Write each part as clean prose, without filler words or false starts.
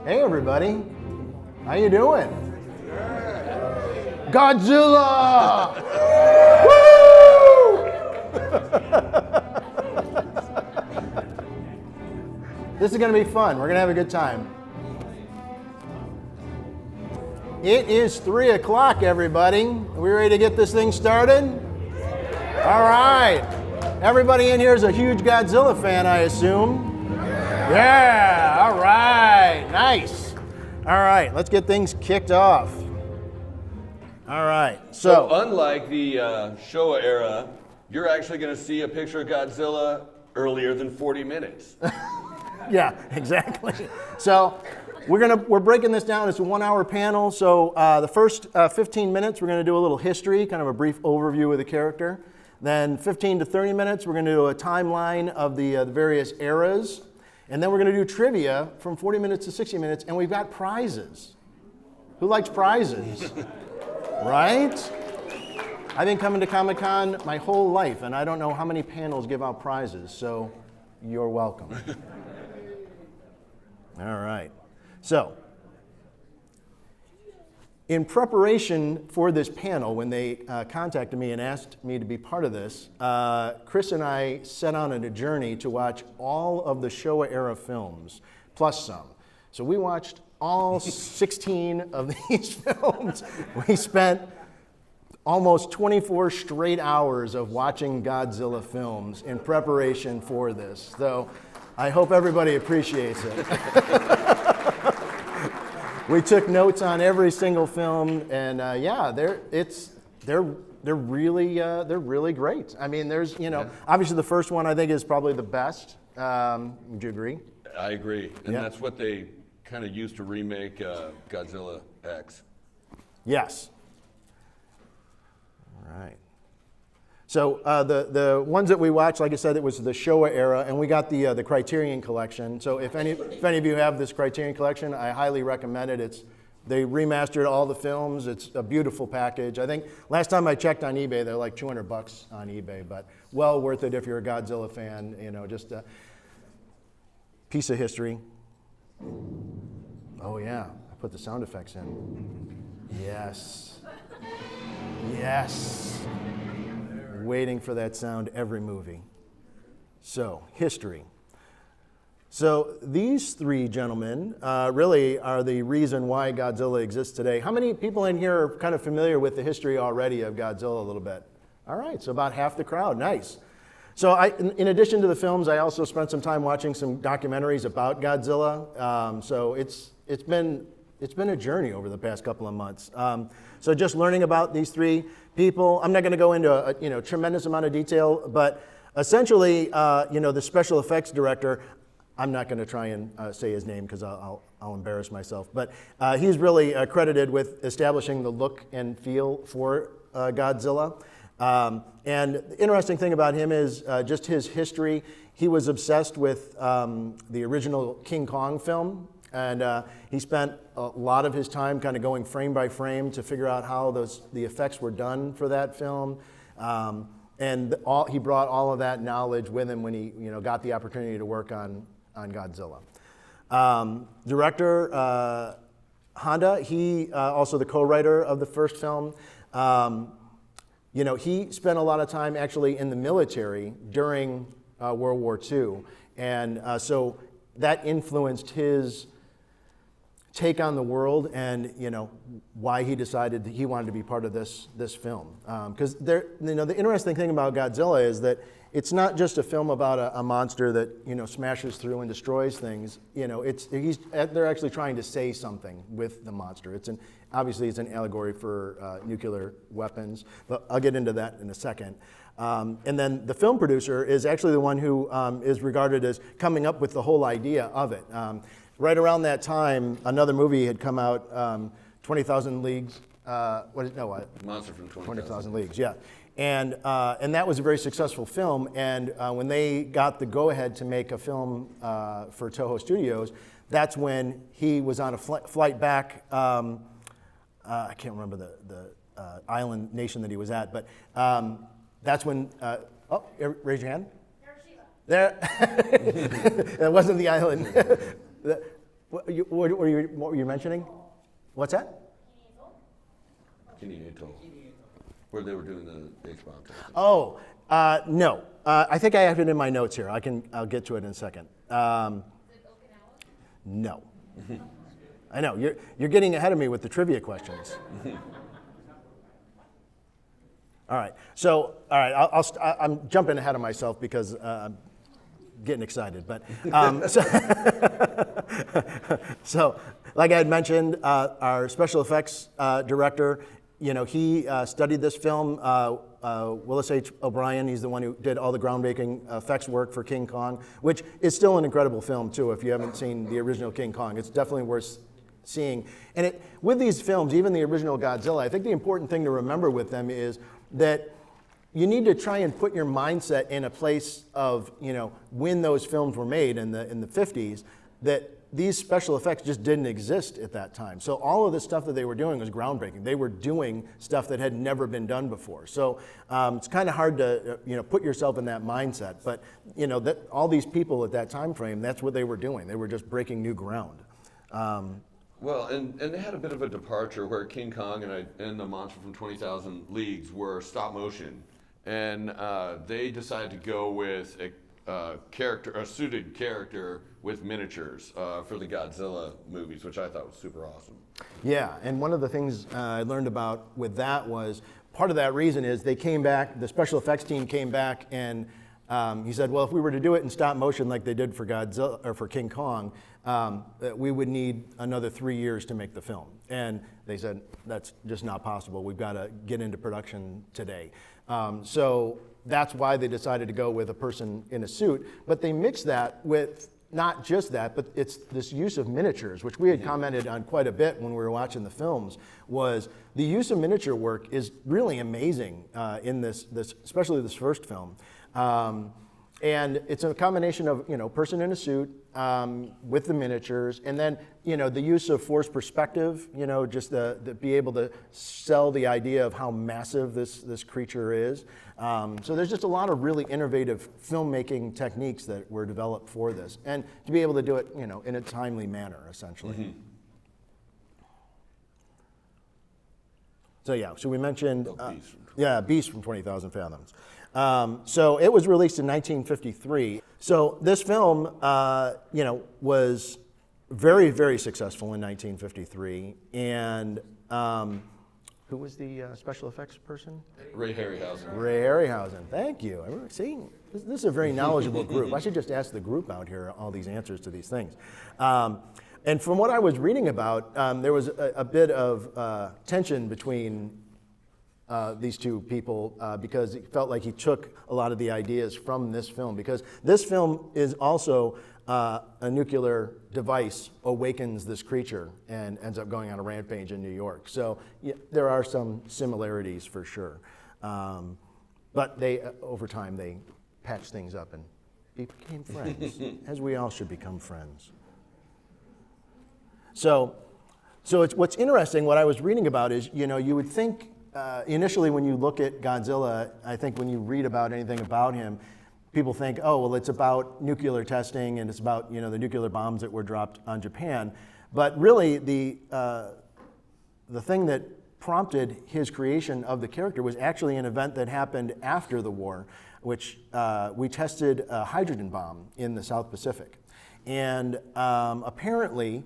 Hey everybody, how you doing? Godzilla! Woo! This is going to be fun. We're going to have a good time. It is 3 o'clock, everybody. Are we ready to get this thing started? All right. Everybody in here is a huge Godzilla fan, I assume. Yeah, all right, nice. All right, let's get things kicked off. All right, So unlike the Showa era, you're actually going to see a picture of Godzilla earlier than 40 minutes. Yeah, exactly. So we're breaking this down. It's a 1-hour panel. So the first 15 minutes, we're going to do a little history, kind of a brief overview of the character. Then 15 to 30 minutes, we're going to do a timeline of the various eras. And then we're going to do trivia from 40 minutes to 60 minutes, and we've got prizes. Who likes prizes? Right? I've been coming to Comic-Con my whole life, and I don't know how many panels give out prizes, so you're welcome. All right. So, in preparation for this panel, when they contacted me and asked me to be part of this, Chris and I set out on a journey to watch all of the Showa era films, plus some. So we watched all 16 of these films. We spent almost 24 straight hours of watching Godzilla films in preparation for this. So I hope everybody appreciates it. We took notes on every single film, and yeah, they're really great. I mean, there's obviously the first one I think is probably the best. Would you agree? I agree, and that's what they kind of used to remake Godzilla X. Yes. All right. So the ones that we watched, like I said, it was the Showa era, and we got the Criterion collection. So if any of you have this Criterion collection, I highly recommend it. They remastered all the films. It's a beautiful package. I think last time I checked on eBay, they're like $200 on eBay, but well worth it if you're a Godzilla fan. Just a piece of history. Oh yeah, I put the sound effects in. Yes. Yes. Waiting for that sound every movie. So, history. So, these three gentlemen really are the reason why Godzilla exists today. How many people in here are kind of familiar with the history already of Godzilla a little bit? All right, so about half the crowd, nice. So, in addition to the films, I also spent some time watching some documentaries about Godzilla. So, it's been a journey over the past couple of months. So just learning about these three people, I'm not going to go into a tremendous amount of detail, but essentially, the special effects director, I'm not going to try and say his name because I'll embarrass myself, but he's really credited with establishing the look and feel for Godzilla. And the interesting thing about him is just his history. He was obsessed with the original King Kong film. And he spent a lot of his time kind of going frame by frame to figure out how the effects were done for that film. And he brought all of that knowledge with him when he got the opportunity to work on Godzilla. Director Honda, he also the co-writer of the first film. He spent a lot of time actually in the military during World War II. And so that influenced his take on the world, and why he decided that he wanted to be part of this film. Because the interesting thing about Godzilla is that it's not just a film about a monster that smashes through and destroys things. They're actually trying to say something with the monster. Obviously it's an allegory for nuclear weapons, but I'll get into that in a second. And then the film producer is actually the one who is regarded as coming up with the whole idea of it. Right around that time, another movie had come out, 20,000 Leagues. Monster from 20,000 Leagues, yeah. And that was a very successful film. And when they got the go-ahead to make a film for Toho Studios, that's when he was on a flight back. I can't remember the island nation that he was at, but that's when. Raise your hand. There. That wasn't the island. What were you mentioning? What's that? Where they were doing the H-bomb testing. Oh, no. I think I have it in my notes here. I'll get to it in a second. No. I know you're getting ahead of me with the trivia questions. All right. So, all right. I'm jumping ahead of myself because I'm getting excited. But so, like I had mentioned, our special effects director, he studied this film. Willis H. O'Brien, he's the one who did all the groundbreaking effects work for King Kong, which is still an incredible film too. If you haven't seen the original King Kong, it's definitely worth seeing. And with these films, even the original Godzilla, I think the important thing to remember with them is that you need to try and put your mindset in a place of, when those films were made in the 50s, that these special effects just didn't exist at that time. So all of the stuff that they were doing was groundbreaking. They were doing stuff that had never been done before. So it's kind of hard to put yourself in that mindset. But that all these people at that time frame, that's what they were doing. They were just breaking new ground. Well, and they had a bit of a departure where King Kong and the Monster from 20,000 Leagues were stop motion, and they decided to go with a suited character with miniatures for the Godzilla movies, which I thought was super awesome. Yeah, and one of the things I learned about with that was part of that reason is they came back, the special effects team came back, and he said, well, if we were to do it in stop motion like they did for Godzilla or for King Kong, we would need another 3 years to make the film. And they said, that's just not possible. We've got to get into production today. So that's why they decided to go with a person in a suit. But they mixed that with not just that, but it's this use of miniatures, which we had commented on quite a bit when we were watching the films, was the use of miniature work is really amazing in this, especially this first film. And it's a combination of, person in a suit with the miniatures, and then, the use of forced perspective, just the be able to sell the idea of how massive this creature is. So there's just a lot of really innovative filmmaking techniques that were developed for this, and to be able to do it, in a timely manner, essentially. Mm-hmm. So yeah, so we mentioned, Beast from 20,000 Fathoms. So it was released in 1953. So this film, was very, very successful in 1953. And who was the special effects person? Ray Harryhausen. Ray Harryhausen. Thank you. See, this is a very knowledgeable group. I should just ask the group out here all these answers to these things. And from what I was reading about, there was a bit of tension between these two people because it felt like he took a lot of the ideas from this film, because this film is also a nuclear device awakens this creature and ends up going on a rampage in New York. So yeah, there are some similarities for sure. But over time, they patched things up and became friends, as we all should become friends. So what's interesting, what I was reading about is, you would think initially when you look at Godzilla, I think when you read about anything about him, people think, oh, well, it's about nuclear testing and it's about, the nuclear bombs that were dropped on Japan. But really, the thing that prompted his creation of the character was actually an event that happened after the war, which we tested a hydrogen bomb in the South Pacific. And apparently,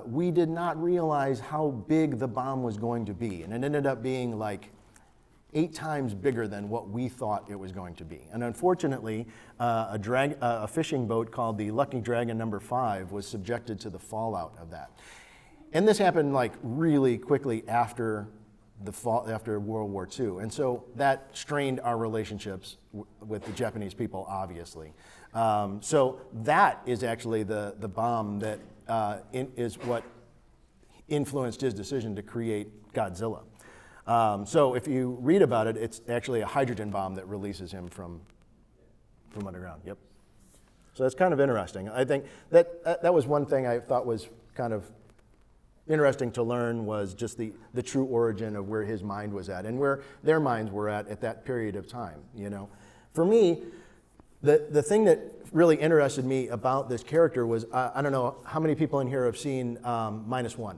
we did not realize how big the bomb was going to be. And it ended up being like 8 times bigger than what we thought it was going to be. And unfortunately, a fishing boat called the Lucky Dragon No. 5 was subjected to the fallout of that. And this happened like really quickly after after World War II. And so that strained our relationships with the Japanese people, obviously. So that is actually the bomb that is what influenced his decision to create Godzilla. So if you read about it, it's actually a hydrogen bomb that releases him from underground. Yep. So that's kind of interesting. I think that was one thing I thought was kind of interesting to learn, was just the true origin of where his mind was at and where their minds were at that period of time. For me, The thing that really interested me about this character was, I don't know how many people in here have seen -1.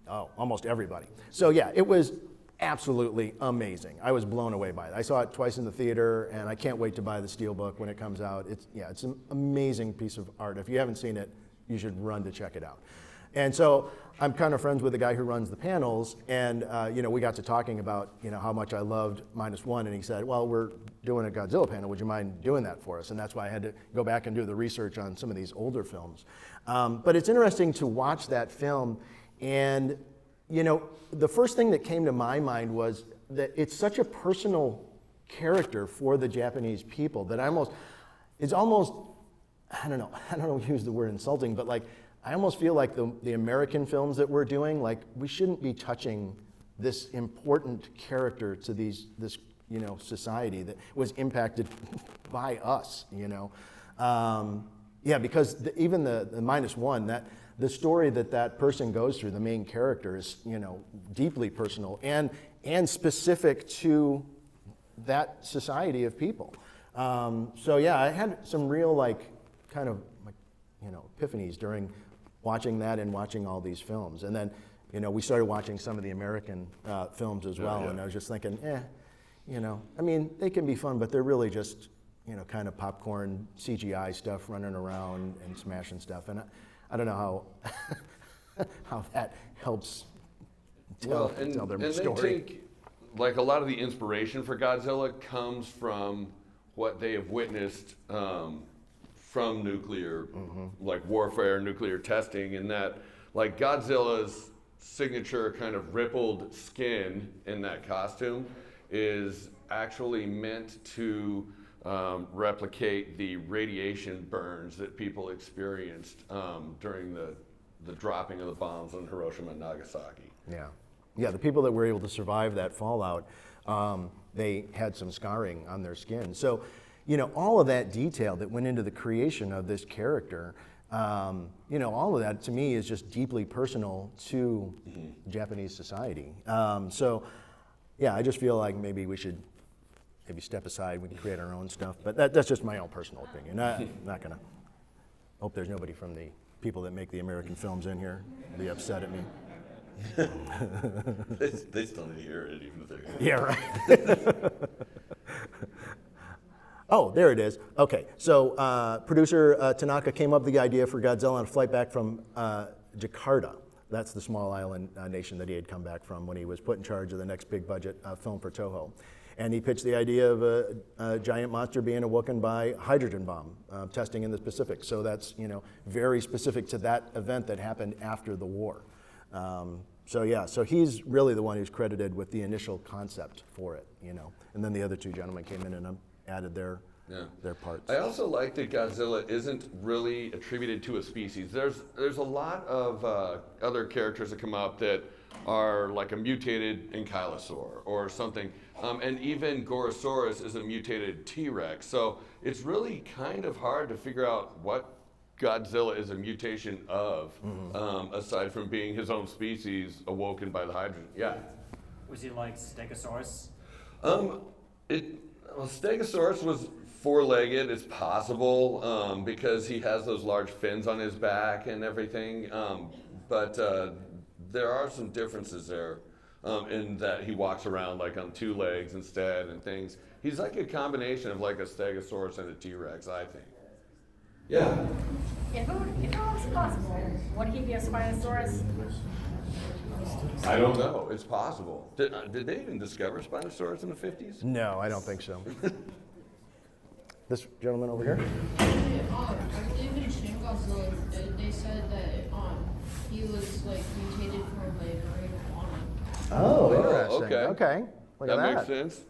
Oh, almost everybody. So yeah, it was absolutely amazing. I was blown away by it. I saw it twice in the theater, and I can't wait to buy the Steelbook when it comes out. It's an amazing piece of art. If you haven't seen it, you should run to check it out. And so I'm kind of friends with the guy who runs the panels, and we got to talking about how much I loved -1, and he said, well, we're doing a Godzilla panel. Would you mind doing that for us? And that's why I had to go back and do the research on some of these older films. But it's interesting to watch that film, and the first thing that came to my mind was that it's such a personal character for the Japanese people that it's almost, I don't know, use the word insulting, but like, I almost feel like the American films that we're doing, like we shouldn't be touching this important character to this society that was impacted by us, because even the -1, that the story that person goes through, the main character, is deeply personal and specific to that society of people. So yeah, I had some real epiphanies during watching that and watching all these films. And then, we started watching some of the American films as well, and I was just thinking, I mean, they can be fun, but they're really just, kind of popcorn CGI stuff, running around and smashing stuff. And I don't know how that helps tell their story. They take, like, a lot of the inspiration for Godzilla comes from what they have witnessed from nuclear, like warfare, nuclear testing, and that, like, Godzilla's signature kind of rippled skin in that costume is actually meant to replicate the radiation burns that people experienced during the dropping of the bombs on Hiroshima and Nagasaki. Yeah, the people that were able to survive that fallout, they had some scarring on their skin. So, all of that detail that went into the creation of this character, all of that to me is just deeply personal to Japanese society. So, yeah, I just feel like maybe we should step aside. We can create our own stuff, but that's just my own personal opinion. I'm not gonna. Hope there's nobody from the people that make the American films in here be upset at me. They still need to hear it, even if they're. Yeah, right. Oh, there it is. Okay, so producer Tanaka came up with the idea for Godzilla on a flight back from Jakarta. That's the small island nation that he had come back from when he was put in charge of the next big budget film for Toho. And he pitched the idea of a giant monster being awoken by hydrogen bomb testing in the Pacific. So that's very specific to that event that happened after the war. So he's really the one who's credited with the initial concept for it, And then the other two gentlemen came in and added their parts. I also like that Godzilla isn't really attributed to a species. There's a lot of other characters that come up that are like a mutated ankylosaur or something. And even Gorosaurus is a mutated T-Rex. So it's really kind of hard to figure out what Godzilla is a mutation of, aside from being his own species awoken by the hydrogen. Yeah. Was he like Stegosaurus? Stegosaurus was four-legged. It's possible because he has those large fins on his back and everything. But there are some differences there in that he walks around like on two legs instead and things. He's like a combination of like a Stegosaurus and a T-Rex, I think. Yeah. If it was possible, would he be a Spinosaurus? I don't know. It's possible. Did they even discover Spinosaurus in the 50s? No, I don't think so. This gentleman over here? I believe in Shin Godzilla, they said that he was like mutated from a marine iguana. Oh, interesting. Okay. Look at that. Makes sense.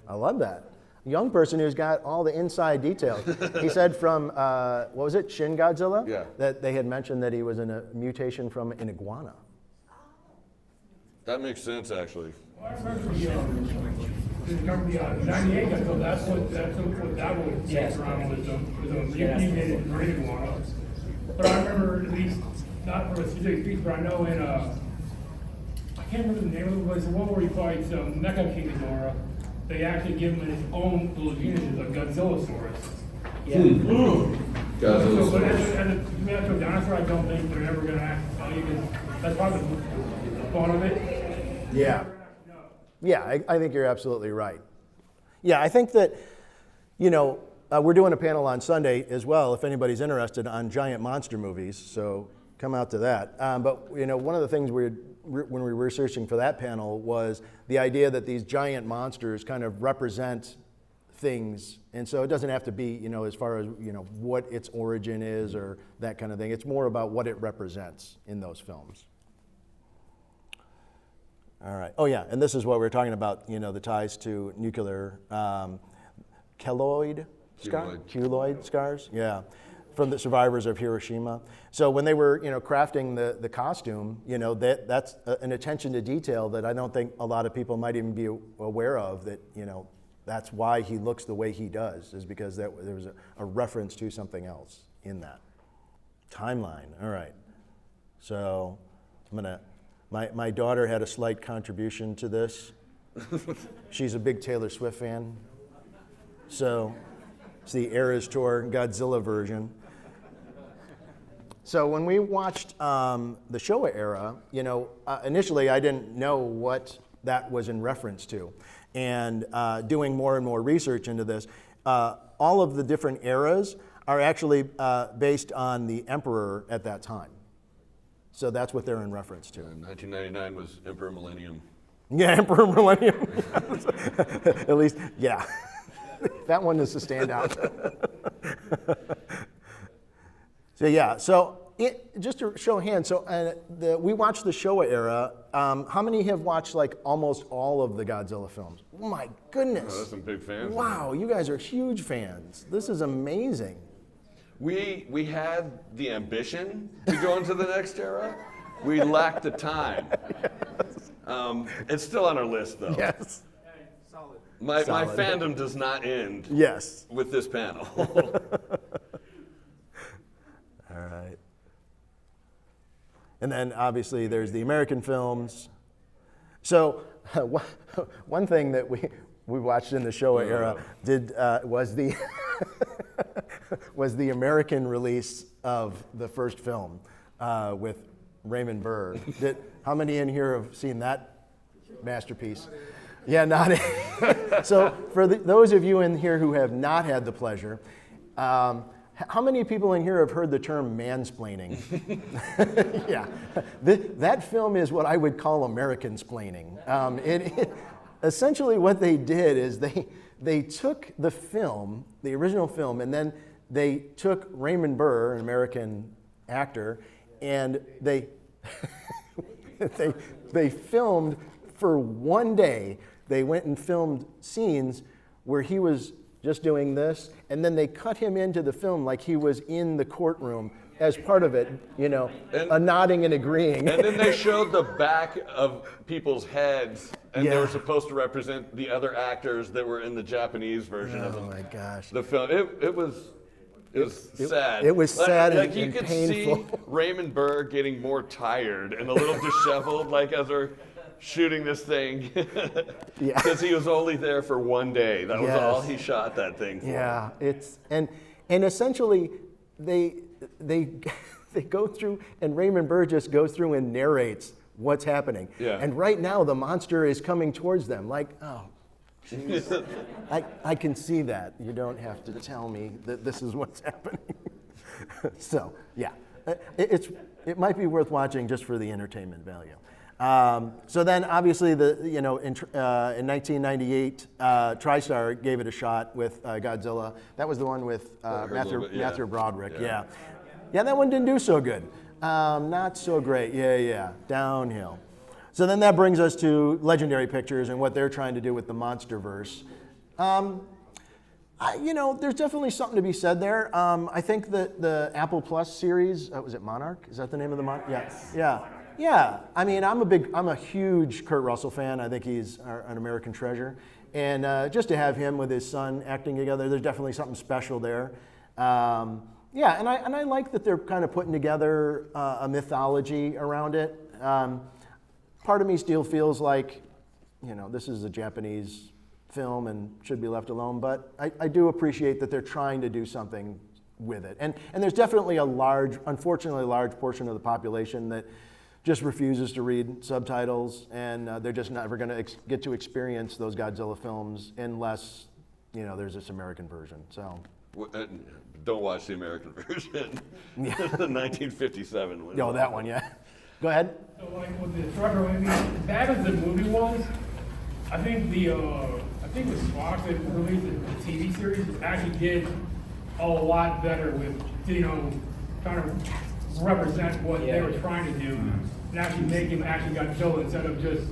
I love that. A young person who's got all the inside details. He said from, what was it, Shin Godzilla? Yeah. That they had mentioned that he was in a mutation from an iguana. That makes sense, actually. I remember the 98 Godzilla, that's what that was based around was a mutated marine iguana. But I remember, at least, not for a specific species, but I know in, I can't remember the name of it, but it's the one where he fights Mecha King Ghidorah. they actually give him its own little genus, a Godzillasaurus. Yeah. Godzilla. So, but as a dinosaur, I don't think they're ever gonna act, that's part of the fun of it. Yeah. Yeah, I think you're absolutely right. Yeah, I think that, we're doing a panel on Sunday as well, if anybody's interested, on giant monster movies, so come out to that. But, one of the things when we were researching for that panel was the idea that these giant monsters kind of represent things, and so it doesn't have to be, as far as, what its origin is or that kind of thing. It's more about what it represents in those films. All right. Oh, yeah, and this is what we were talking about, the ties to nuclear keloid scars, yeah, from the survivors of Hiroshima. So when they were, crafting the costume, that's an attention to detail that I don't think a lot of people might even be aware of, that, that's why he looks the way he does, is because there was a reference to something else in that. Timeline, all right. So my daughter had a slight contribution to this. She's a big Taylor Swift fan. So it's the Eras Tour Godzilla version. So when we watched the Showa era, initially I didn't know what that was in reference to. And doing more and more research into this, all of the different eras are actually based on the emperor at that time. So that's what they're in reference to. 1999 was Emperor Millennium. Yeah, Emperor Millennium. At least, yeah. That one is a standout. Just to show a hand, we watched the Showa era. How many have watched like almost all of the Godzilla films? Oh my goodness. Oh, that's some big fans. Wow, you guys are huge fans. This is amazing. We had the ambition to go into the next era. We lacked the time. It's still on our list, though. Yes. My Solid. fandom does not end Yes. with this panel. All right. And then obviously there's the American films. So one thing that we watched in the Showa era was the American release of the first film with Raymond Burr. How many in here have seen that masterpiece? Yeah, not it. So for those of you in here who have not had the pleasure, how many people in here have heard the term mansplaining? Yeah, that film is what I would call American-splaining. Essentially what they did is they took the film, the original film, and then they took Raymond Burr, an American actor, and they they filmed for one day. They went and filmed scenes where he was just doing this, and then they cut him into the film like he was in the courtroom as part of it, nodding and agreeing. And then they showed the back of people's heads, and they were supposed to represent the other actors that were in the Japanese version of Oh my gosh. the film. It was sad. It was sad like and you could painful. see Raymond Burr getting more tired and a little disheveled, like as they're shooting this thing, Yeah. because he was only there for one day. That was Yes. all he shot that thing for. Yeah, and essentially they go through, and Raymond Burr just goes through and narrates what's happening. Yeah. And right now the monster is coming towards them. Like, oh, jeez. I can see that. You don't have to tell me that this is what's happening. So yeah, it might be worth watching just for the entertainment value. So then, obviously, in 1998, TriStar gave it a shot with Godzilla. That was the one with Matthew Broderick. Yeah, that one didn't do so good. Not so great. Yeah, downhill. So then that brings us to Legendary Pictures and what they're trying to do with the MonsterVerse. There's definitely something to be said there. I think that the Apple Plus series, was it Monarch? Is that the name of the Monarch? Yeah. I mean, I'm a huge Kurt Russell fan. I think he's an American treasure. And just to have him with his son acting together, there's definitely something special there. And I like that they're kind of putting together a mythology around it. Part of me still feels like, this is a Japanese film and should be left alone, but I do appreciate that they're trying to do something with it. And there's definitely unfortunately a large portion of the population that just refuses to read subtitles, and they're just never going to get to experience those Godzilla films unless, there's this American version. So. Don't watch the American version. Yeah. The 1957 one. No, that one, yeah. Go ahead. So like with the trucker, I mean, as bad as the movie was, I think it was Fox that released the TV series actually did a lot better with, trying to represent what they were trying to do and actually make him actually Godzilla instead of just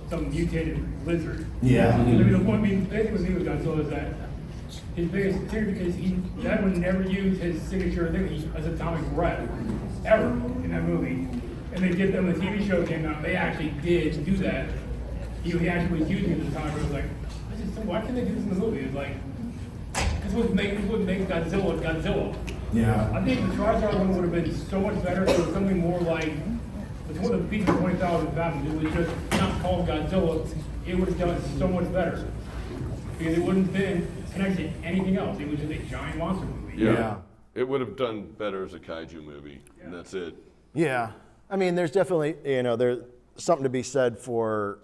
some mutated lizard. Yeah. The thing with me with Godzilla is that his biggest fear, because that would never use his signature thing as atomic breath ever in that movie. And they did when the TV show came out, they actually did do that. He actually was using it at the time. It was like, why can't they do this in the movie? It's like, this would make Godzilla Godzilla. Yeah. I think the Charizard one would have been so much better if it was something more like the Beast of 20,000 Fathoms. It was just not called Godzilla. It would have done so much better. Because it wouldn't have been connected to anything else. It was just a giant monster movie. Yeah. It would have done better as a kaiju movie, and that's it. Yeah. I mean, there's definitely, there's something to be said for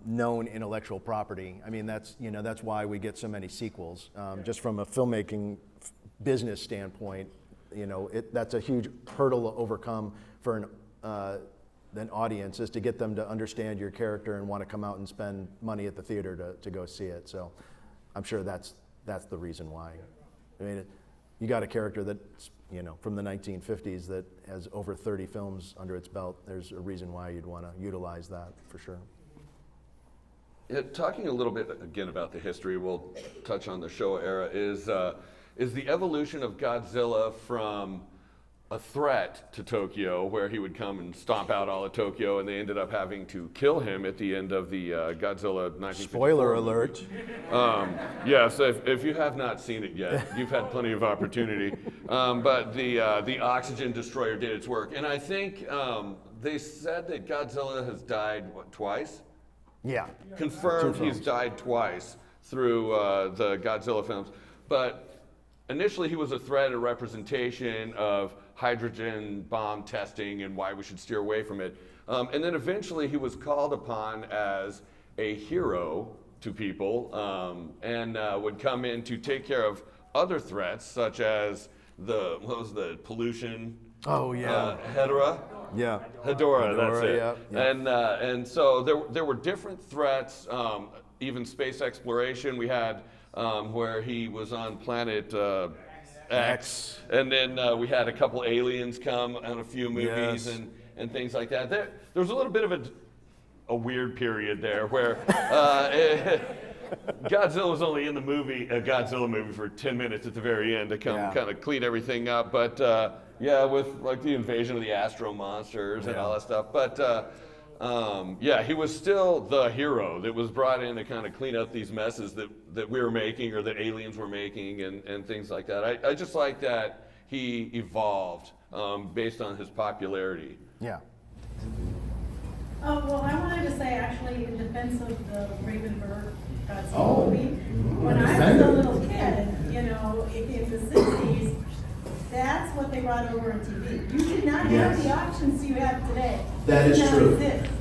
known intellectual property. I mean, that's why we get so many sequels. Just from a filmmaking business standpoint, that's a huge hurdle to overcome for an audience, is to get them to understand your character and want to come out and spend money at the theater to go see it. So I'm sure that's the reason why. I mean, you got a character that's, from the 1950s that has over 30 films under its belt. There's a reason why you'd want to utilize that for sure. Yeah, talking a little bit again about the history, we'll touch on the Showa era, is the evolution of Godzilla from a threat to Tokyo, where he would come and stomp out all of Tokyo, and they ended up having to kill him at the end of the Godzilla 1954 Spoiler movie. alert. Yeah, so if you have not seen it yet, you've had plenty of opportunity. But the oxygen destroyer did its work, and I think they said that Godzilla has died twice. Yeah. Confirmed he's died twice through the Godzilla films, but initially he was a threat, a representation of hydrogen bomb testing and why we should steer away from it. And then eventually he was called upon as a hero to people and would come in to take care of other threats, such as the pollution? Oh, yeah. Hedorah? Yeah. Hedorah, that's it. Yeah. And so there were different threats, even space exploration. We had where he was on planet X, and then we had a couple aliens come on a few movies. Yes. and ththings like that. There was a little bit of a weird period there where Godzilla was only in the movie, a Godzilla movie, for 10 minutes at the very end to come kind of clean everything up. But with like the invasion of the Astro Monsters and all that stuff. But he was still the hero that was brought in to kind of clean up these messes that we were making, or that aliens were making, and things like that. I just like that he evolved based on his popularity. Yeah. Oh, well, I wanted to say, actually, in defense of the Ravenberg Godzilla movie, when I was a little kid, in the 60s, that's what they brought over on TV. You did not have the options you have today. That is true. Exist.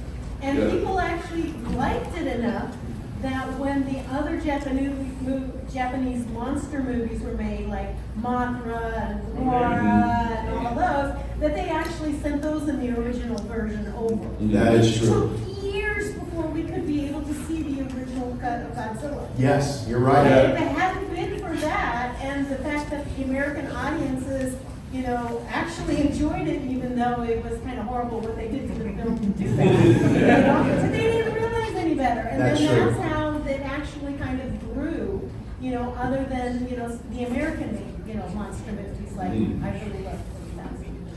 And people actually liked it enough that when the other Japanese monster movies were made, like Mothra and Gamora and all those, that they actually sent those in the original version over. That is It took years before we could be able to see the original cut of Godzilla. Yes, you're right. And if it hadn't been for that, and the fact that the American audiences, actually enjoyed it, even though it was kind of horrible what they did to the film to do that. So they didn't realize any better. And that's how it actually kind of grew, other than, the American, monster movies, like I really love 20,000.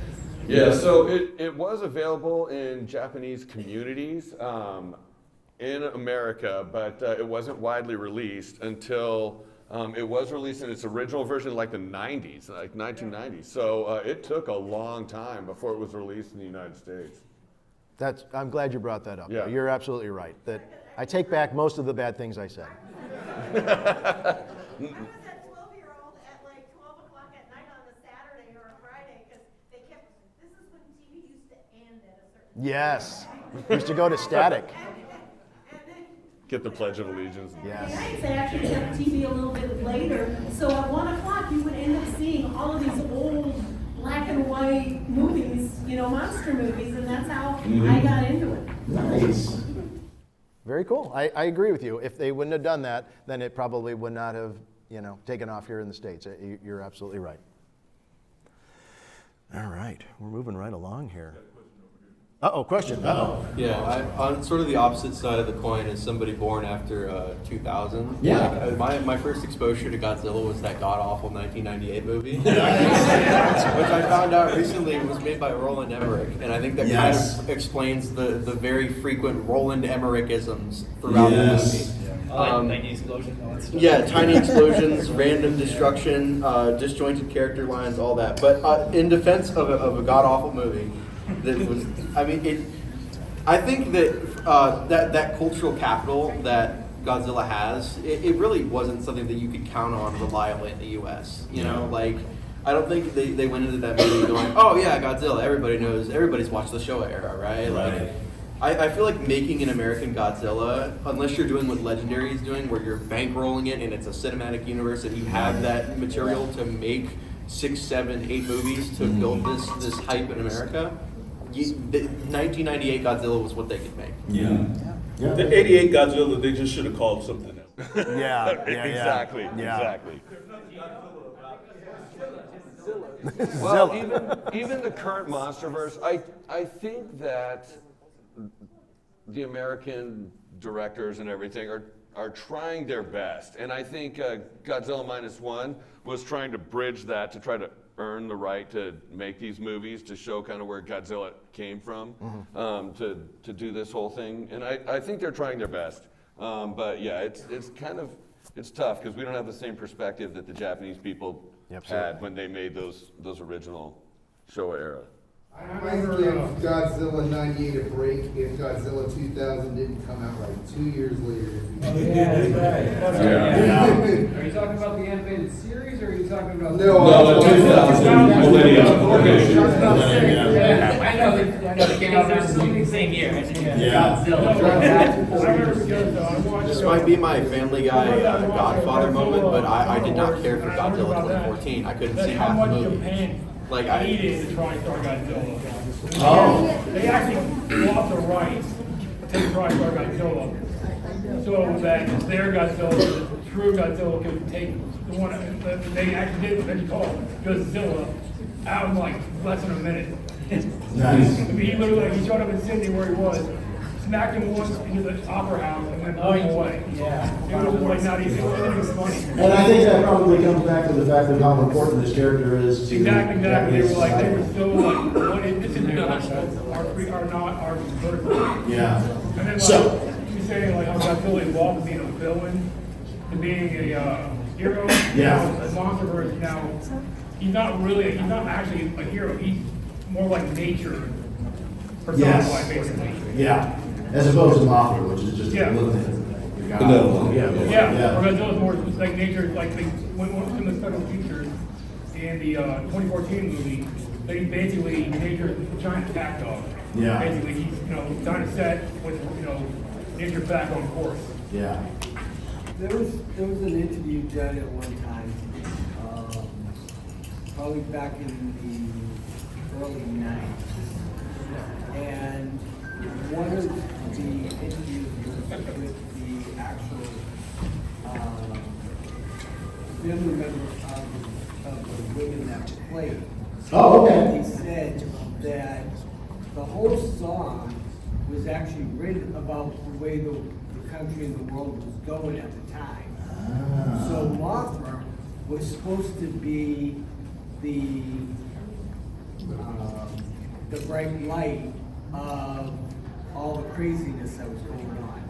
Yeah, so it was available in Japanese communities in America, but it wasn't widely released until it was released in its original version, like the 90s, like 1990s. So it took a long time before it was released in the United States. I'm glad you brought that up. Yeah. You're absolutely right. That I take back most of the bad things I said. I was that 12-year-old at like 12 o'clock at night on a Saturday or a Friday, because this is when TV used to end at a certain Yes. Used to go to static. and then Get the Pledge of Allegiance. Yes. nights, they actually kept TV a little bit later, so at 1 o'clock you would end up seeing all of these old black and white movies, monster movies, and that's how I got into it. Nice. Very cool. I agree with you. If they wouldn't have done that, then it probably would not have, taken off here in the States. You're absolutely right. All right, we're moving right along here. Uh-oh, question. Uh-oh. Yeah, on sort of the opposite side of the coin as somebody born after 2000. Yeah. Like, my first exposure to Godzilla was that god-awful 1998 movie. Which I found out recently was made by Roland Emmerich. And I think that kind of explains the very frequent Roland Emmerich-isms throughout the movie. Tiny explosion, all that stuff. Yeah, tiny explosions, random destruction, disjointed character lines, all that. But in defense of a god-awful movie, that was, I think that that cultural capital that Godzilla has, it really wasn't something that you could count on reliably in the U.S. I don't think they went into that movie going, oh yeah, Godzilla, everybody's watched the Showa era, right? Right. I feel like making an American Godzilla, unless you're doing what Legendary is doing, where you're bankrolling it and it's a cinematic universe and you have that material to make 6, 7, 8 movies to build this hype in America, the 1998 Godzilla was what they could make. Yeah. The 88 Godzilla, they just should have called something else. Yeah. Exactly. Yeah. Exactly. Zilla. Well, even the current MonsterVerse, I think that the American directors and everything are trying their best, and I think Godzilla -1 was trying to bridge that to try to earn the right to make these movies, to show kind of where Godzilla came from, to do this whole thing, and I think they're trying their best. But yeah, it's tough because we don't have the same perspective that the Japanese people had when they made those original Showa era. I might give Godzilla 98 a break if Godzilla 2000 didn't come out like 2 years later. Are you talking about the animated series, or are you talking about? No, 2000 Millennium. I know they came out the same year. This might be my Family Guy Godfather moment, but I did not care for Godzilla 2014. I couldn't see half the movie. Japan Like hated the TriStar Godzilla. Oh. They actually bought the rights to TriStar Godzilla, so that their Godzilla, the true Godzilla, could take the one that they actually did, what they call Godzilla, out in like less than a minute. Nice. He showed up in Sydney where he was, smacked him once into the opera house, and then blew him away. Yeah. It was like not even, it wasn't even funny. And I think that probably comes back to the fact of how important this character is to Exactly. They Japanese were like, they were society. so like, what is this is not our vertical. Yeah. And then So- like, you're saying like how Godzilla evolved from being a villain to being a hero. Yeah. As MonsterVerse now, he's not actually a hero. He's more like nature personified, basically. Yeah. As opposed to Mothra, which is just Yeah. limited. No. Yeah. Yeah, or Godzilla's more like nature, like they went to the special features in the 2014 movie. They basically nature giant attack dog. Yeah. Basically, he's trying to set with nature back on course. Yeah. There was an interview done at one time, probably back in the early 90s. And one of the interviews was with the actual family members of the women that played. Oh, okay. They said that the whole song was actually written about the way the country and the world was going at the time. So Mothra was supposed to be the bright light of all the craziness that was going on.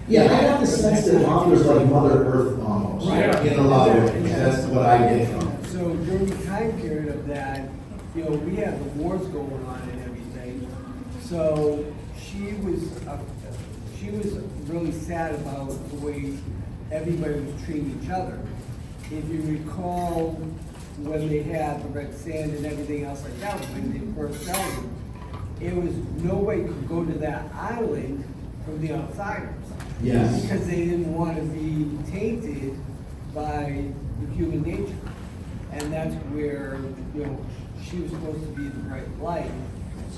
Yeah, I have the sense that Mothra's like Mother Earth almost, Right. in a lot of ways. That's what I get from it. So during the time period of that, we had the wars going on and everything. So she was really sad about the way everybody was treating each other. If you recall, when they had the red sand and everything else like that, when they first started, it was nobody could go to that island from the outsiders. Yes. Because they didn't want to be tainted by the human nature. And that's where, you know, she was supposed to be the bright light,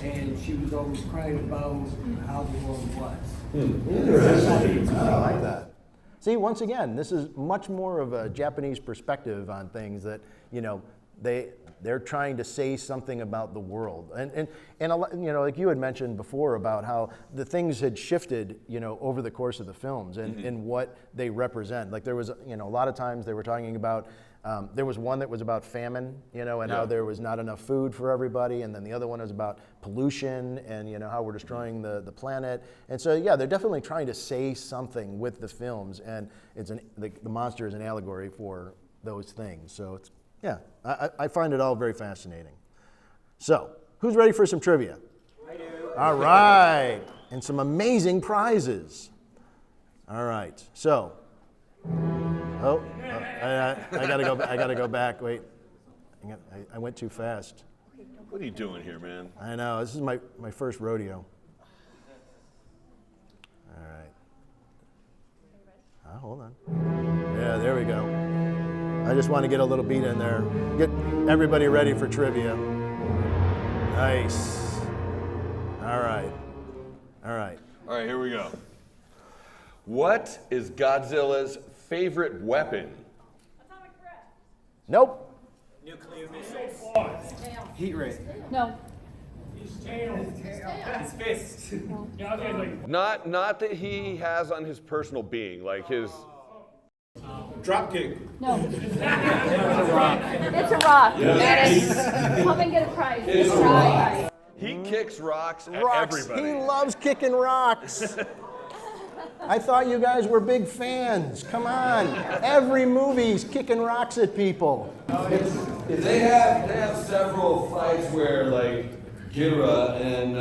and she was always crying about how the world was. Interesting. I like that. See, once again, this is much more of a Japanese perspective on things that, you know, they're trying to say something about the world. And a lot, you know, like you had mentioned before about how the things had shifted, you know, over the course of the films and what they represent. Like there was, you know, a lot of times they were talking about, there was one that was about famine, you know, and how there was not enough food for everybody, and then the other one was about pollution and, you know, how we're destroying the planet. And so, yeah, they're definitely trying to say something with the films, and it's the monster is an allegory for those things. So it's, yeah, I find it all very fascinating. So, who's ready for some trivia? I do. All right, and some amazing prizes. All right, so. I gotta go back. Wait, I went too fast. What are you doing here, man? I know, this is my first rodeo. All right. Hold on. Yeah, there we go. I just want to get a little beat in there. Get everybody ready for trivia. Nice. All right. All right, here we go. What is Godzilla's favorite weapon? Nope. Nuclear missiles. Heat ray. No. His tail. His fist. Yeah, okay, like, Not that he has on his personal being, like his. Drop kick. No. It's a rock. It's a rock. Yes. Come and get a prize. It's a rock. He kicks rocks at Rocks. everybody. He loves kicking rocks. I thought you guys were big fans. Come on. Every movie's kicking rocks at people. They have several fights where like Ghidorah and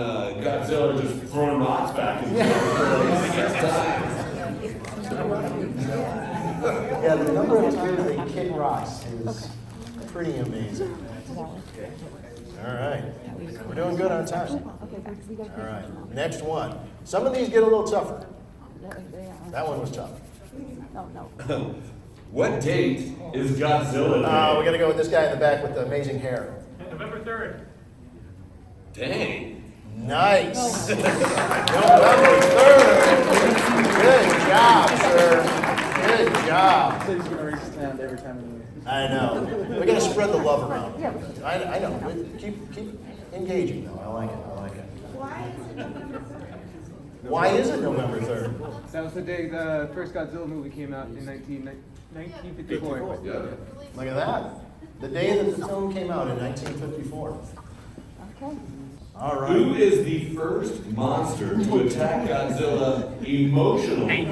Godzilla are just throwing rocks back and Yeah, the number of times they kick rocks is pretty amazing. All right. We're doing good on time. All right. Next one. Some of these get a little tougher. That one was tough. No. What date is Godzilla Day? We got to go with this guy in the back with the amazing hair. November 3rd. Dang. Nice. November 3rd. Good job, sir. Good job. So he's going to raise his hand every time he moves. I know. We got to spread the love around. I know. Keep engaging, though. I like it. Why is it November 3rd? That was the day the first Godzilla movie came out in 1954. Yeah. Look at that. The day that the film came out in 1954. Okay. All right. Who is the first monster to attack Godzilla emotionally?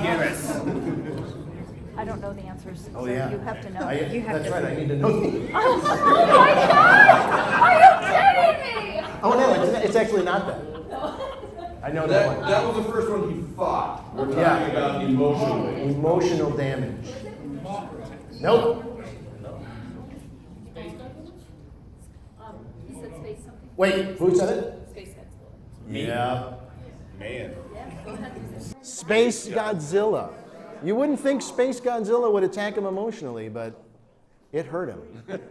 I don't know the answers. Oh, so yeah. You have to know. That's right. I need to know. Oh my God! Are you kidding me? Oh, no. It's actually not that. I know that one. That was the first one he fought. We're talking Yeah. about emotionally. Emotional damage. Nope. He said space something. Wait, who said it? Space Godzilla. Yeah. Man. Space Godzilla. You wouldn't think Space Godzilla would attack him emotionally, but it hurt him. Hurt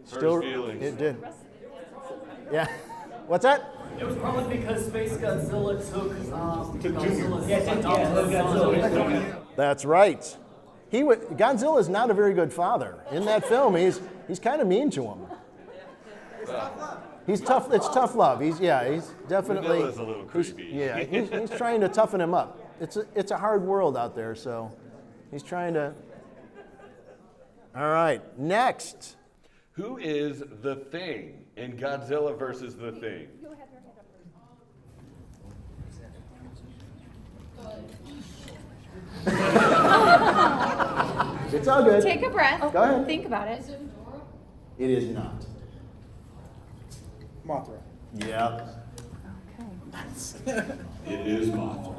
his feelings. It did. Yeah. What's that? It was probably because Space Godzilla took Godzilla's Godzilla. That's right. Godzilla's not a very good father. In that film, he's kind of mean to him. He's tough. It's tough love. He's definitely. Manila's a little creepy. He's trying to toughen him up. It's a hard world out there, so he's trying to. All right, next. Who is the Thing in Godzilla versus the Thing? It's all good. Take a breath. Go ahead. Think about it. It is not. Mothra. Yeah. It is Mothra.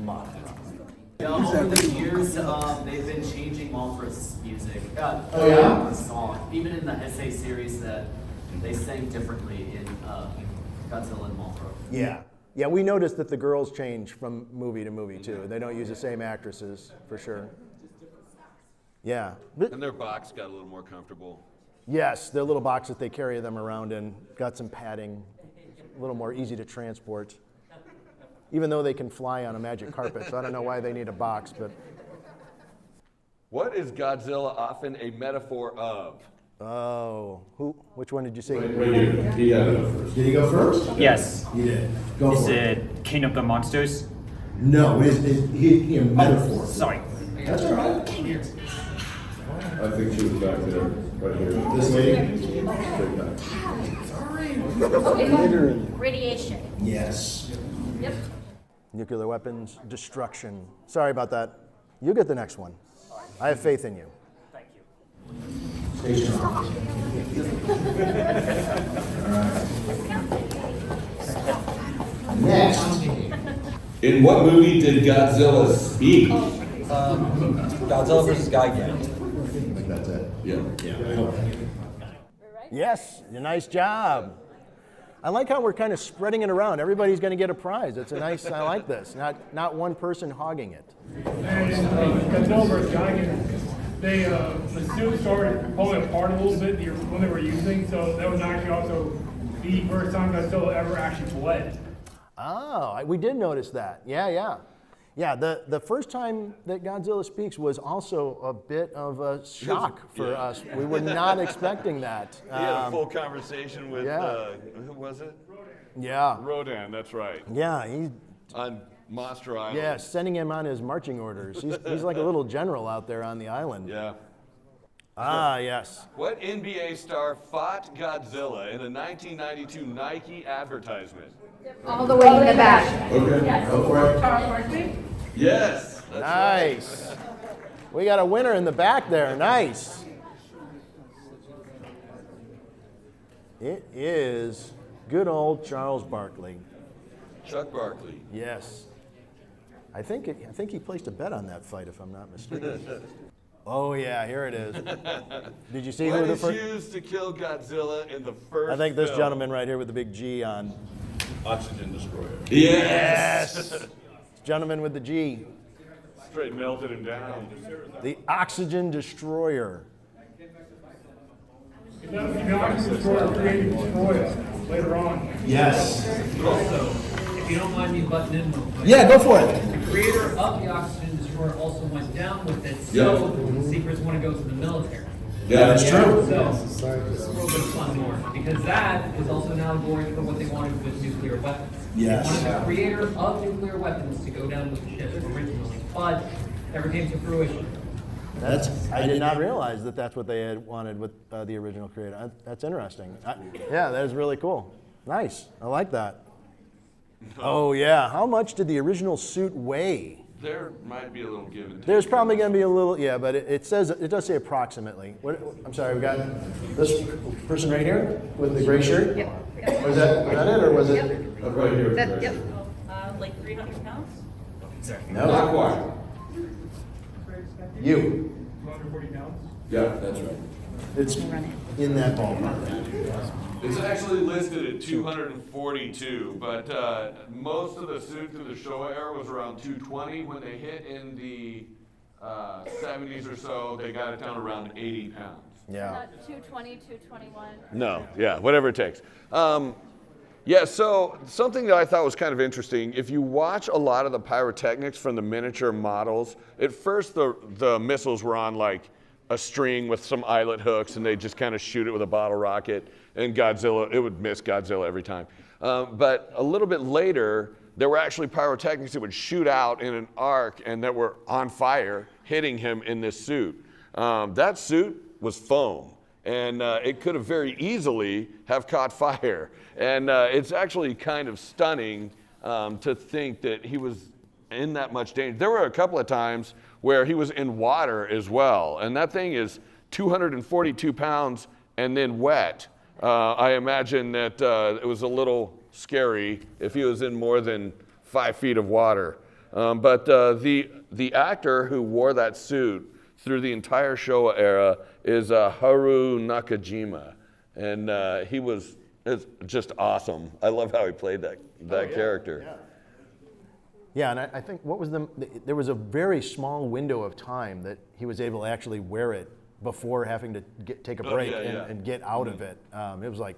Mothra. Over the years, they've been changing Mothra's music. Oh, yeah? The song. Even in the essay series that they sang differently in Godzilla and Mothra. Yeah. Yeah, we noticed that the girls change from movie to movie too. They don't use the same actresses, for sure. Yeah. And their box got a little more comfortable. Yes, their little box that they carry them around in got some padding, a little more easy to transport. Even though they can fly on a magic carpet, so I don't know why they need a box, but. What is Godzilla often a metaphor of? Oh, which one did you say? Right here. He got to go first. Did he go first? Yes. He did. Go Is for it King of the Monsters? No, is he a metaphor? Sorry. That's all right. I think she was back there, right here. This lady? Okay. Radiation. Yes. Yep. Nuclear weapons, destruction. Sorry about that. You get the next one. I have faith in you. Thank you. Stay strong. All right. Next. In what movie did Godzilla speak? Godzilla versus Gigan. I think that's it. Yeah. Yeah, I hope. Yes, nice job. I like how we're kind of spreading it around. Everybody's going to get a prize. It's a nice, I like this. Not one person hogging it. And Godzilla vs. Gigan, they, the suit started pulling apart a little bit when they were using, so that was actually also the first time Godzilla ever actually bled. Oh, we did notice that. Yeah. Yeah, the first time that Godzilla speaks was also a bit of a shock for us. We were not expecting that. He had a full conversation with, who was it? Yeah. Rodan, that's right. Yeah, he's on Monster Island. Yeah, sending him on his marching orders. He's like a little general out there on the island. Yeah. Ah, yes. What NBA star fought Godzilla in a 1992 Nike advertisement? All the way in the back. Okay, Yes. go for it. Charles Barkley? Yes. That's Nice. Right. We got a winner in the back there. Nice. It is good old Charles Barkley. Chuck Barkley. Yes. I think he placed a bet on that fight, if I'm not mistaken. Oh yeah, here it is. Did you see what who the is first? used to kill Godzilla in the first? I think this film? gentleman right here with the big G on. Oxygen destroyer. Yes. Gentleman with the G. Straight melted him down. The Oxygen Destroyer. The Oxygen Destroyer created Destroyer later on. Yes. Also, if you don't mind me butting in real quick. Yeah, go for it. The creator of the Oxygen Destroyer also went down with it, so the secrets want to go to the military. Yeah, that's true. So, this is a little bit of fun more, because that is also now going for what they wanted with nuclear weapons. Yes. They wanted the creator of nuclear weapons to go down with the ship originally, but never came to fruition. I did not realize that that's what they had wanted with the original creator. That's interesting. Yeah, that is really cool. Nice. I like that. Oh yeah. How much did the original suit weigh? There might be a little give and take. There's probably going to be a little, yeah, but it does say approximately. I'm sorry, we got this person right here with the gray shirt? Yep. Was that it, or was it? Yep. Right here. Yep. Like 300 pounds? No. Not quite. You. 240 pounds. Yeah, that's right. It's in that ballpark. It's actually listed at 242, but most of the suit through the Showa era was around 220. When they hit in the 70s or so, they got it down around 80 pounds. Yeah. Not 220, 221. No, yeah, whatever it takes. Yeah, so something that I thought was kind of interesting, if you watch a lot of the pyrotechnics from the miniature models, at first the missiles were on like a string with some eyelet hooks, and they just kind of shoot it with a bottle rocket, and Godzilla, it would miss Godzilla every time. But a little bit later, there were actually pyrotechnics that would shoot out in an arc and that were on fire, hitting him in this suit. That suit was foam, and it could have very easily have caught fire. And it's actually kind of stunning to think that he was in that much danger. There were a couple of times where he was in water as well, and that thing is 242 pounds and then wet. I imagine that it was a little scary if he was in more than 5 feet of water. But the actor who wore that suit through the entire Showa era is Haru Nakajima, and it's just awesome. I love how he played that character. Yeah. Yeah, and I think there was a very small window of time that he was able to actually wear it before having to take a break and get out of it. It was like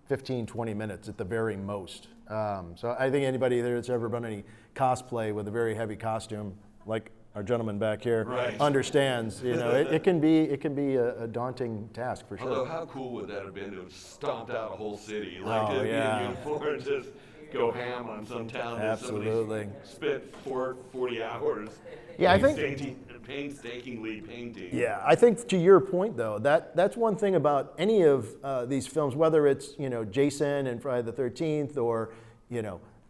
15, 20 minutes at the very most. So I think anybody there that's ever done any cosplay with a very heavy costume, like our gentleman back here, understands. It can be a daunting task for sure. Although, how cool would that have been to have stomped out a whole city, like to be in uniform and just go ham on some town that somebody spent 40 hours painstakingly painting. Yeah, I think to your point though, that's one thing about any of these films, whether it's Jason and Friday the 13th or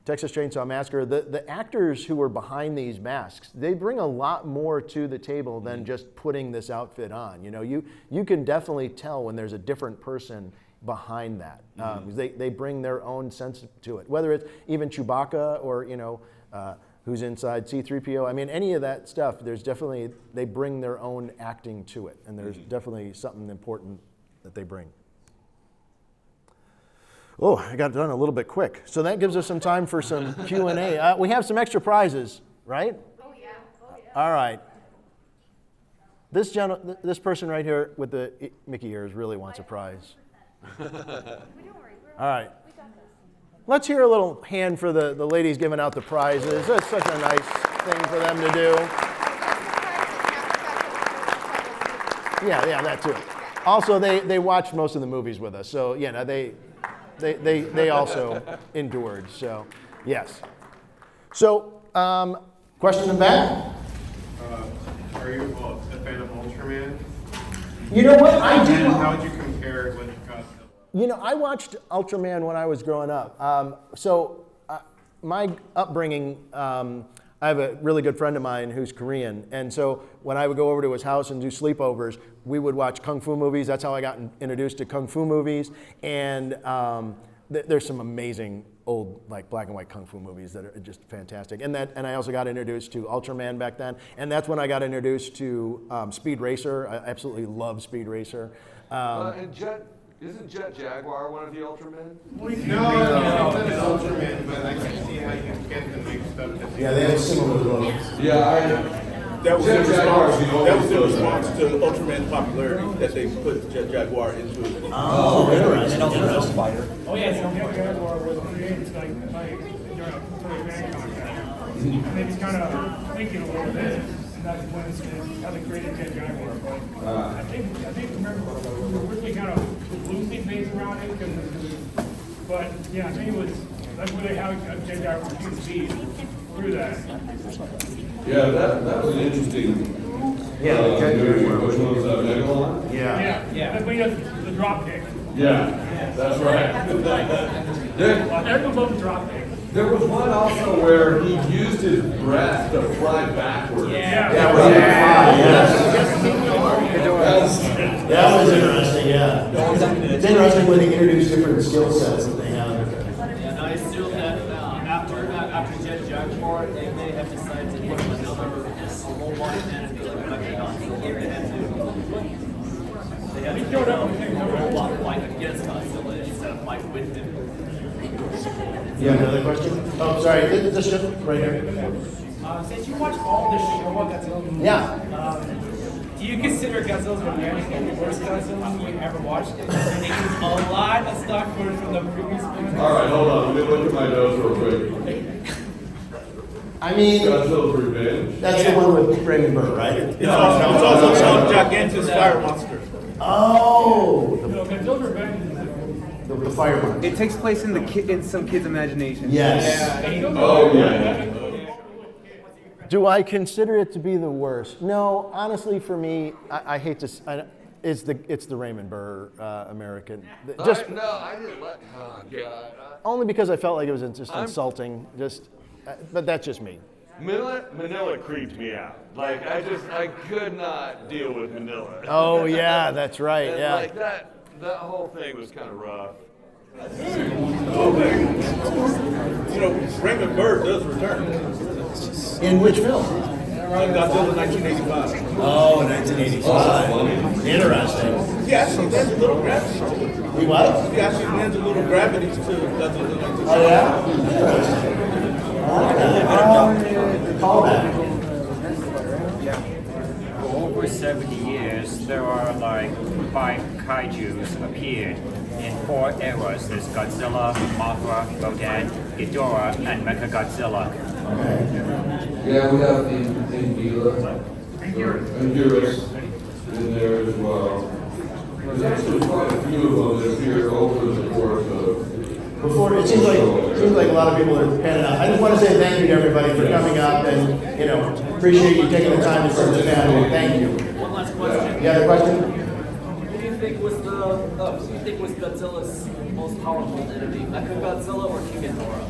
Texas Chainsaw Massacre, the actors who are behind these masks, they bring a lot more to the table than just putting this outfit on. You can definitely tell when there's a different person behind that. They bring their own sense to it, whether it's even Chewbacca or who's inside C-3PO. I mean, any of that stuff, they bring their own acting to it, and there's definitely something important that they bring. Oh, I got done a little bit quick. So that gives us some time for some Q&A. We have some extra prizes, right? Oh, yeah. All right. This person right here with the Mickey ears really wants a prize. All right. Let's hear a little hand for the ladies giving out the prizes. That's such a nice thing for them to do. Yeah, that too. Also, they watched most of the movies with us, so they also endured. So, yes. So, question in the back? Are you a fan of Ultraman? You know what? I do. And how would you compare it with Godzilla? I watched Ultraman when I was growing up. My upbringing, I have a really good friend of mine who's Korean. And so when I would go over to his house and do sleepovers, we would watch Kung Fu movies. That's how I got introduced to Kung Fu movies. And there's some amazing old black and white Kung Fu movies that are just fantastic. And I also got introduced to Ultraman back then. And that's when I got introduced to Speed Racer. I absolutely love Speed Racer. Isn't Jet Jaguar one of the Ultramen? No, it's Ultraman, but I can see how you can get them mixed up. Yeah, they have similar looks. That was in response to Ultraman's popularity that they put Jet Jaguar into it. Oh, interesting. Oh, yeah, Jet Jaguar was created during a grand contract. And they just kind of thinking a little bit. And that's when how they created Jet Jaguar. But I think remember, we were really kind of loosely based around it. But yeah, I think that's really how Jet Jaguar was speed through that. Yeah, that was an interesting. Which one was that? Megalon? Yeah. That's when he does the drop kick. Yeah, that's right. Everyone loves the drop kick. There was one also where he used his breath to fly backwards. That was interesting, yeah. It's interesting when they introduce different skill sets that they have. And I assume that after Jet Jaguar, they may have decided to put another low body man and be like, they had to go down a robot fight against Godzilla instead of fight with him. You have another question? Oh, sorry, this just right here. Since you watch all the Showa Godzilla movies, do you consider Godzilla's Revenge the worst Godzilla you ever watched? And they use a lot of stock footage from the previous movies. All right, hold on. Let me look at my notes real quick. I mean, Godzilla's Revenge. That's the one with Raymond Burr, right? It's also Gigantus Fire Monster. Oh! Godzilla's Revenge is the fire monster. It takes place in some kid's imagination. Yes. Oh, yeah. Do I consider it to be the worst? No, honestly, for me, I hate to. It's the Raymond Burr American. I didn't let. Oh God. Only because I felt like it was just insulting. But that's just me. Manila creeped me out. Like I could not deal with Manila. Oh yeah, that's right. And yeah. Like that whole thing was kind of rough. Raymond Burr does return. In which film? Godzilla 1985. Oh, 1985. Interesting. He actually lends a little gravity to it. He what? He actually lends a little gravity to Godzilla 1985. Oh, yeah? Call that. For over 70 years, there are like 5 kaijus appeared in 4 eras. There's Godzilla, Mothra, Rodan, Ghidorah, and Mechagodzilla. Yeah, we have the Gila and Eurus in there as well. There's actually quite a few of them that appear over the course of. Before, it seems like a lot of people are panning out. I just want to say thank you to everybody for coming up and, appreciate you taking the time to serve the family. Thank you. One last question. You have a question? Who do you think was Godzilla's most powerful enemy? Mechagodzilla or King Ghidorah?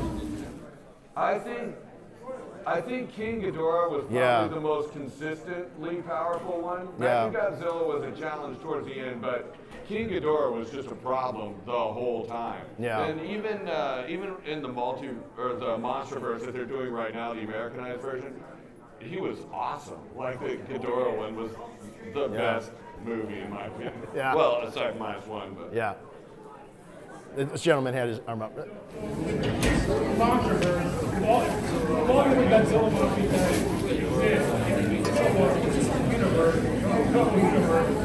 I think King Ghidorah was probably the most consistently powerful one. Godzilla was a challenge towards the end, but King Ghidorah was just a problem the whole time. Yeah. And even in the the MonsterVerse that they're doing right now, the Americanized version, he was awesome. Like the Ghidorah one was the best movie in my opinion. Yeah. Well, aside from -1, but. Yeah. This gentleman had his arm up. MonsterVerse, of all the Godzilla movies that exist in the universe, a couple universes,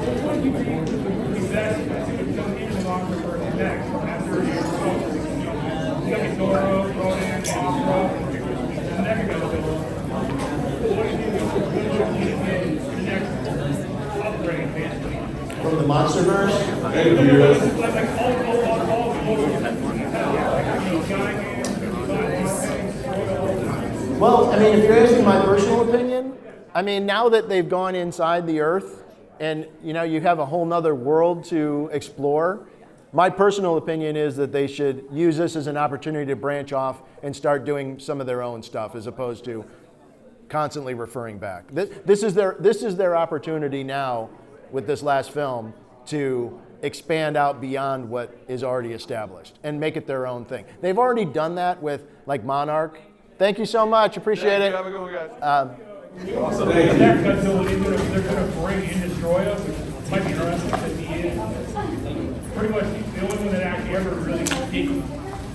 which one do you think is best to jump into the MonsterVerse next after you got Ghidorah, Rodan, Mothra, and Mechagodzilla? What do you think is the next upgrade, basically? From the MonsterVerse? Well, I mean, if you're asking my personal opinion, I mean, now that they've gone inside the Earth and, you have a whole nother world to explore, my personal opinion is that they should use this as an opportunity to branch off and start doing some of their own stuff as opposed to constantly referring back. This is their opportunity now with this last film to expand out beyond what is already established and make it their own thing. They've already done that with like Monarch. Thank you so much, appreciate it. Have a good one, guys. So the next Godzilla, they're going to bring in Destroya, which might be interesting because he is pretty much the only one that actually ever really did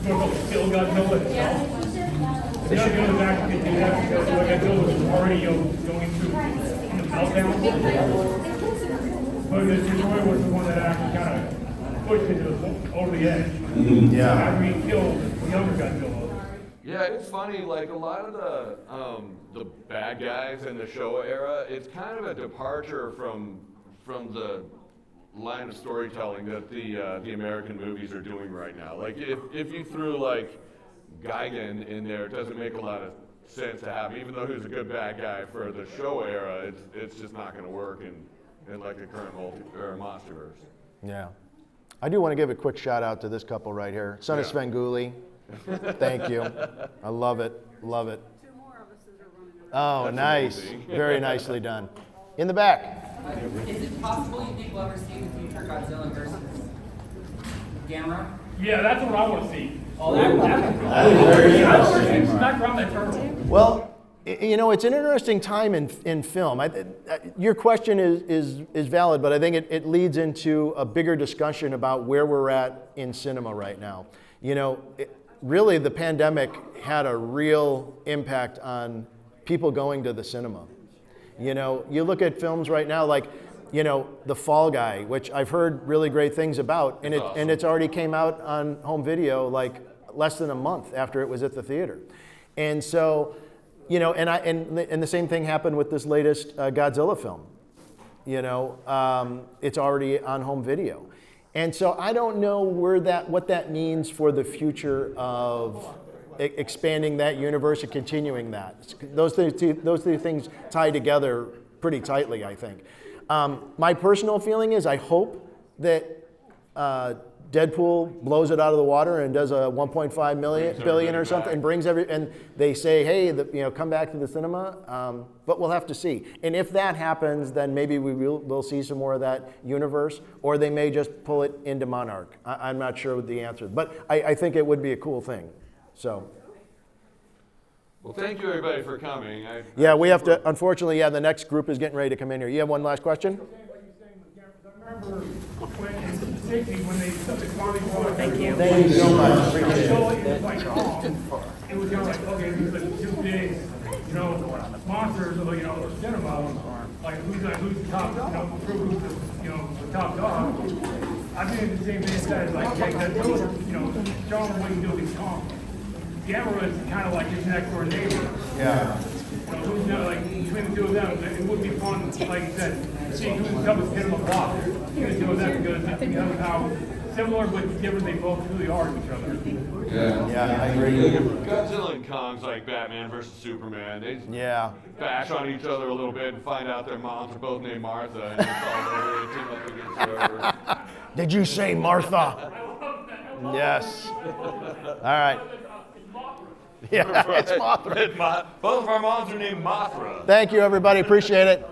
kill Godzilla itself. They should go back and do that because Godzilla was already going through the meltdown. But the Destroyer was the one that actually kind of pushed it over the edge. Yeah. After he killed the younger Godzilla. Yeah, it's funny, like a lot of the bad guys in the Showa era, it's kind of a departure from the line of storytelling that the American movies are doing right now. Like if you threw like Gigan in there, it doesn't make a lot of sense to have him, even though he was a good bad guy for the Showa era, it's just not going to work in like the current MonsterVerse. Yeah. I do want to give a quick shout out to this couple right here. Son of Svengoolie. Thank you. I love it. Love it. 2 more of us are running around. Oh, nice. Very nicely done. In the back. Is it possible you think we'll ever see the future Godzilla versus Gamera? Yeah, that's what I want to see. Oh, that That is very interesting. Smack around that turtle. Well, it's an interesting time in film. Your question is valid, but I think it leads into a bigger discussion about where we're at in cinema right now. Really the pandemic had a real impact on people going to the cinema. You look at films right now like, The Fall Guy, which I've heard really great things about, and it's already came out on home video like less than a month after it was at the theater. And so, and the same thing happened with this latest Godzilla film. It's already on home video. And so I don't know what that means for the future of expanding that universe and continuing that. Those two things tie together pretty tightly, I think. My personal feeling is I hope that Deadpool blows it out of the water and does a 1.5 billion or something, and brings and they say, hey, come back to the cinema. But we'll have to see. And if that happens, then maybe we'll see some more of that universe, or they may just pull it into Monarch. I'm not sure what the answer is, but I think it would be a cool thing. So. Well, thank you everybody for coming. Yeah, we have to, unfortunately, the next group is getting ready to come in here. You have one last question? Remember when in the 60s when they took the quality water. Thank you so much. Appreciate it. So it was like, it was kind of like, okay, these are two big, monsters of, cinema. Like who's the top, who's the top dog. I think the same thing said, like, Godzilla, show them what you do with Kong. Gamera is kind of like his next door neighbor. Yeah. Who's like between the two of them, it would be fun, like you said, see who's the toughest hit them apart. Between the two of them, because how similar but different they both really are to each other. Yeah, I agree. Godzilla and Kong's like Batman versus Superman. They bash on each other a little bit and find out their moms are both named Martha, and it's all over. They team up against whoever. Did you say Martha? Yes. All right. Yeah, it's Mothra. Both of our moms are named Mothra. Thank you, everybody. Appreciate it.